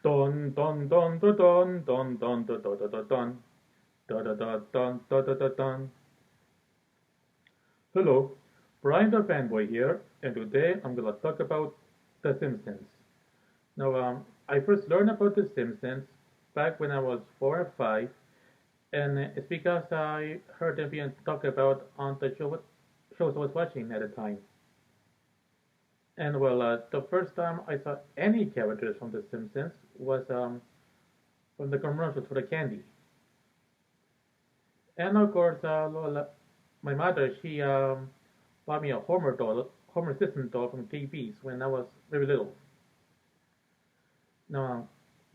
Dun dun dun dun dun dun dun dun dun dun dun dun dun dun dun dun dun dun dun. Hello, Brian the fanboy here, and today I'm gonna talk about The Simpsons. Now, I first learned about The Simpsons back when I was 4 or 5, and it's because I heard them being talked about on the shows I was watching at the time. And well, the first time I saw any characters from The Simpsons was from the commercials for the candy. And of course, my mother, she bought me a Homer Simpson doll from KB's when I was very little. Now,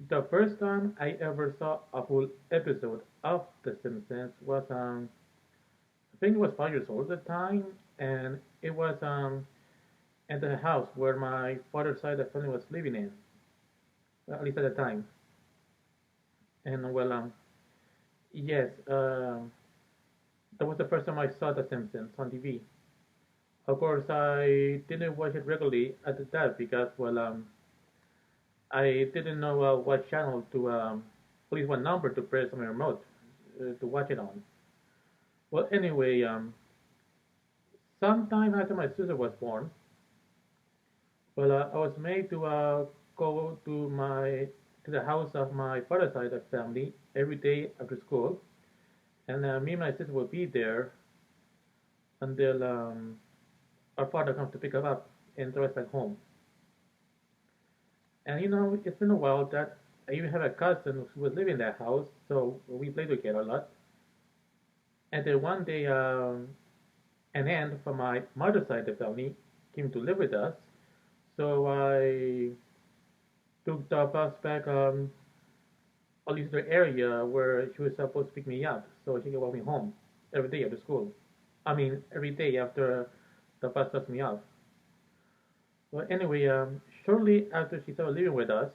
the first time I ever saw a full episode of The Simpsons was, I think it was 5 years old at the time, and it was at the house where my father's side of the family was living in, at least at the time. And well, yes, that was the first time I saw The Simpsons on TV. Of course, I didn't watch it regularly at the time because, well, I didn't know what channel to, at least what number to press on my remote to watch it on. Well, anyway, sometime after my sister was born, well, I was made to go to the house of my father's side of the family every day after school, and me and my sister would be there until our father comes to pick us up and throw us back home. And it's been a while that I even have a cousin who was living in that house, so we played together a lot. And then one day, an aunt from my mother's side of the family came to live with us, so I took the bus back at least to the area where she was supposed to pick me up, so she could walk me home every day after school. I mean, every day after the bus drops me off. Well, anyway, shortly after she started living with us,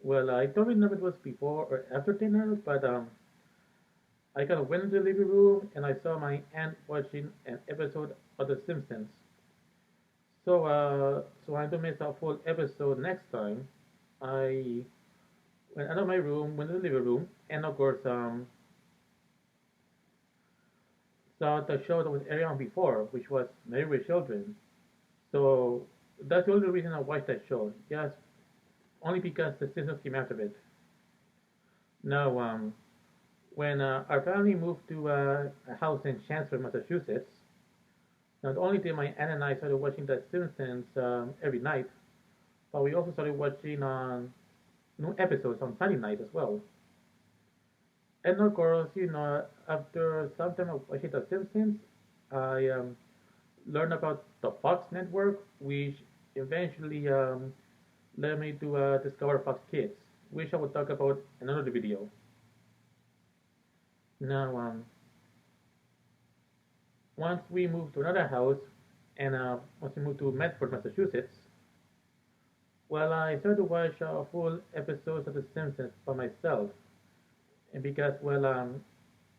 well, I don't remember if it was before or after dinner, but I kind of went into the living room and I saw my aunt watching an episode of The Simpsons. So I don't miss a full episode next time. I went out of my room, went to the living room, and of course, saw the show that was airing on before, which was Married with Children. So that's the only reason I watched that show, just only because The Simpsons came after it. Now, when our family moved to a house in Chancellor, Massachusetts, not only did my aunt and I started watching The Simpsons every night, but we also started watching new episodes on Sunday night as well. And of course, after some time of watching The Simpsons, I learned about the Fox network, which eventually led me to discover Fox Kids, which I will talk about in another video. Now, once we moved to another house, and once we moved to Medford, Massachusetts, well, I started to watch full episodes of The Simpsons by myself. And because, well,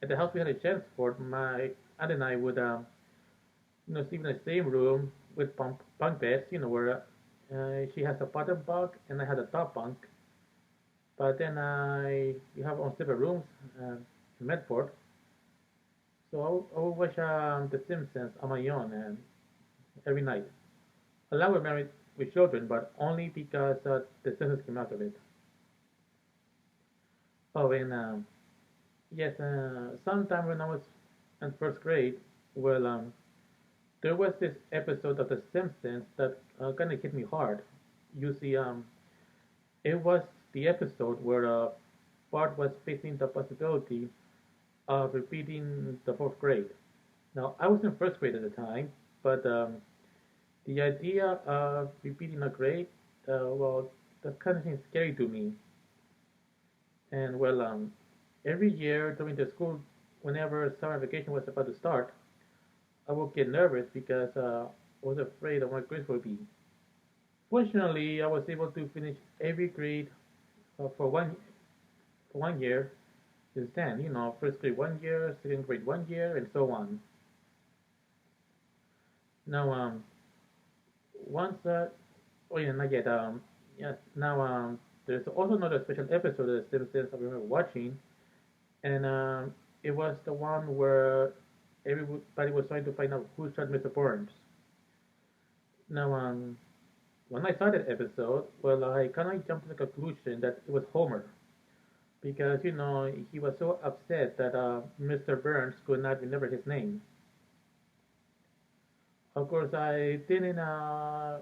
at the house we had a chance for, my aunt and I would, sleep in the same room with bunk beds, where she has a bottom bunk and I had a top bunk. But then we have our own separate rooms in Medford. So I would watch The Simpsons on my own every night. Along with Married with Children, but only because The Simpsons came out of it. Oh, and yes, sometime when I was in first grade, well, there was this episode of The Simpsons that kind of hit me hard. You see, it was the episode where Bart was facing the possibility of repeating the fourth grade. Now, I was in first grade at the time, but the idea of repeating a grade, well, that kind of seems scary to me. And well, every year during the school, whenever summer vacation was about to start, I would get nervous because I was afraid of what grades would be. Fortunately, I was able to finish every grade for 1 year since then. First grade 1 year, second grade 1 year, and so on. Now, once oh yeah, not yet. Yes, now there's also another special episode of The Simpsons I remember watching, and it was the one where everybody was trying to find out who shot Mr. Burns. Now, when I saw that episode, well, I kind of jumped to the conclusion that it was Homer because he was so upset that Mr. Burns could not remember his name. Of course, I didn't know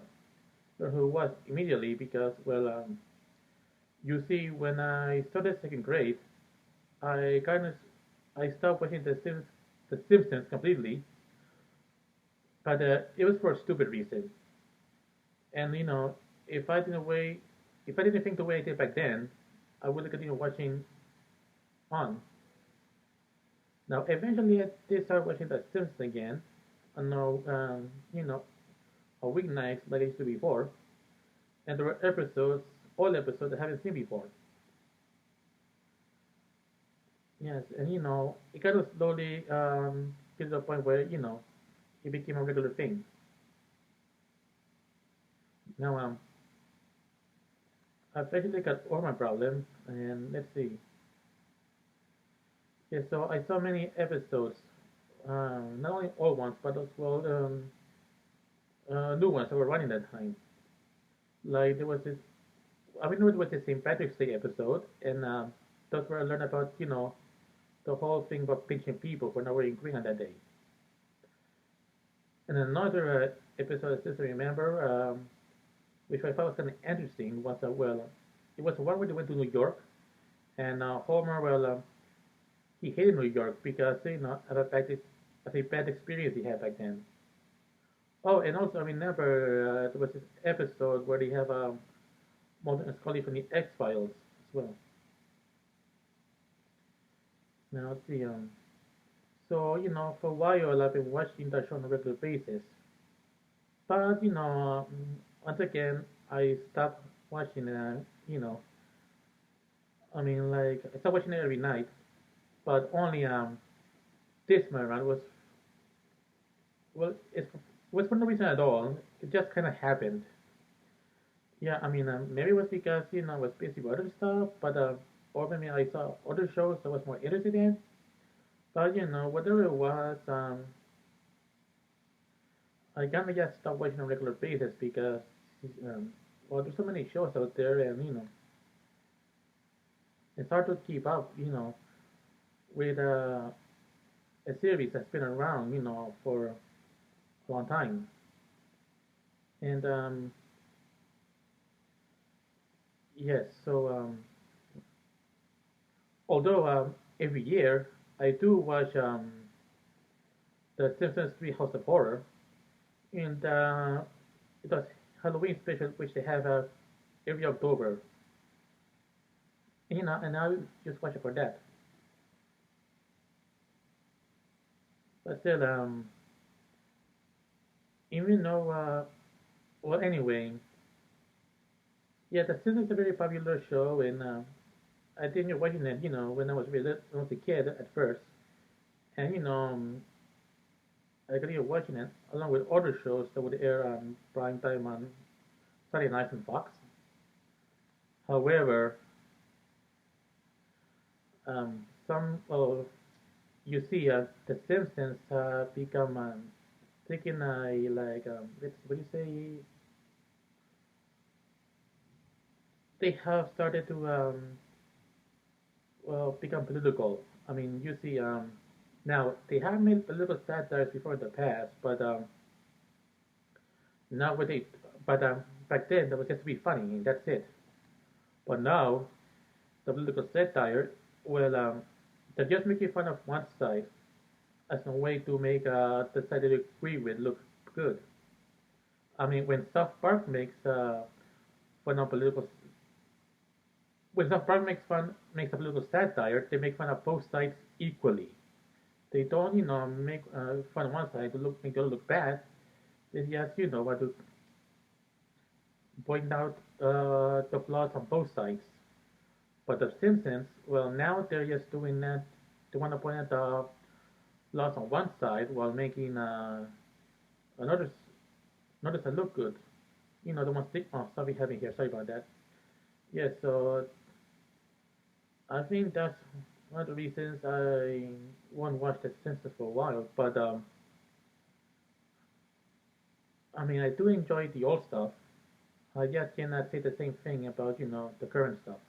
who it was immediately because, well, you see, when I started second grade, I kind of I stopped watching The Simpsons completely, but it was for a stupid reason. And if I didn't way, if I didn't think the way I did back then, I would continue watching on. Now, eventually, I did start watching The Simpsons again, on a weeknight like I used to before, and there were all episodes I haven't seen before. Yes, and it kind of slowly get to the point where it became a regular thing. Now, I've actually got all my problems, and let's see. Yeah, so I saw many episodes, not only old ones, but as well new ones that were running that time. Like there was this, I remember it was the St. Patrick's Day episode, and that's where I learned about the whole thing about pinching people for not wearing green on that day. And another episode I still remember, which I thought was kind of interesting, was it was the one where they went to New York, and Homer, he hated New York because of a bad experience he had back then. Oh, and also I remember there was this episode where they have Mulder and Scully from the X Files as well. Now let's see. So for a while I've been watching that show on a regular basis, but once again I stopped watching. I mean, like I stopped watching it every night, but only this time around was it was for no reason at all. It just kind of happened. Yeah, I mean, maybe it was because I was busy with other stuff, but or maybe I saw other shows I was more interested in. But whatever it was, I kind of just stopped watching on a regular basis because, um, well, there's so many shows out there, and it's hard to keep up, with a series that's been around, for a long time. And yes, so although every year I do watch the Simpsons 3 House of Horror, and it was Halloween special, which they have every October. And I just watch it for that. But still, even though, well, anyway, yeah, The Simpsons is a very popular show, and I did enjoy watching it, when I was a kid at first, and I continued watching it along with other shows that would air on prime time on Saturday nights on Fox. However, some you see, The Simpsons become taking a like what do you say? They have started to well become political. I mean, you see, now they have made political satires before in the past, but not with it. But back then that was just to be funny, and that's it. But now the political satire, well, they're just making fun of one side as a way to make the side that you agree with look good. I mean, fun of political, when South Park makes a political satire, they make fun of both sides equally. They don't, make fun of one side to make the other look bad. They just, want to point out the flaws on both sides. But the Simpsons, well, now they're just doing that. They want to point out the flaws on one side while making another another side look good. The one stick. Oh, sorry, having here. Sorry about that. Yeah, so I think that's one of the reasons I won't watch The Simpsons for a while. But I mean, I do enjoy the old stuff. I just cannot say the same thing about the current stuff.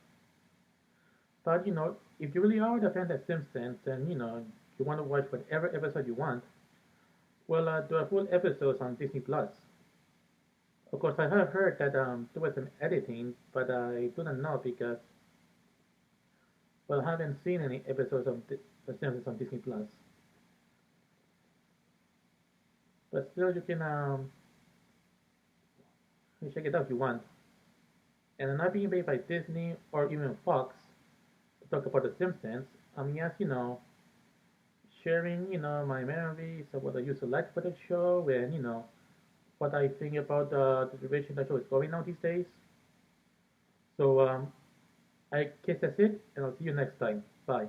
But if you really are a fan of The Simpsons and you want to watch whatever episode you want, well, there are full episodes on Disney Plus. Of course, I have heard that there was some editing, but I do not know because well, I haven't seen any episodes of The Simpsons on Disney Plus. But still, you check it out if you want. And I'm not being paid by Disney or even Fox to talk about The Simpsons. I'm just sharing my memories of what I used to like for the show and what I think about the direction the show is going now these days. So I guess that's it, and I'll see you next time. Bye.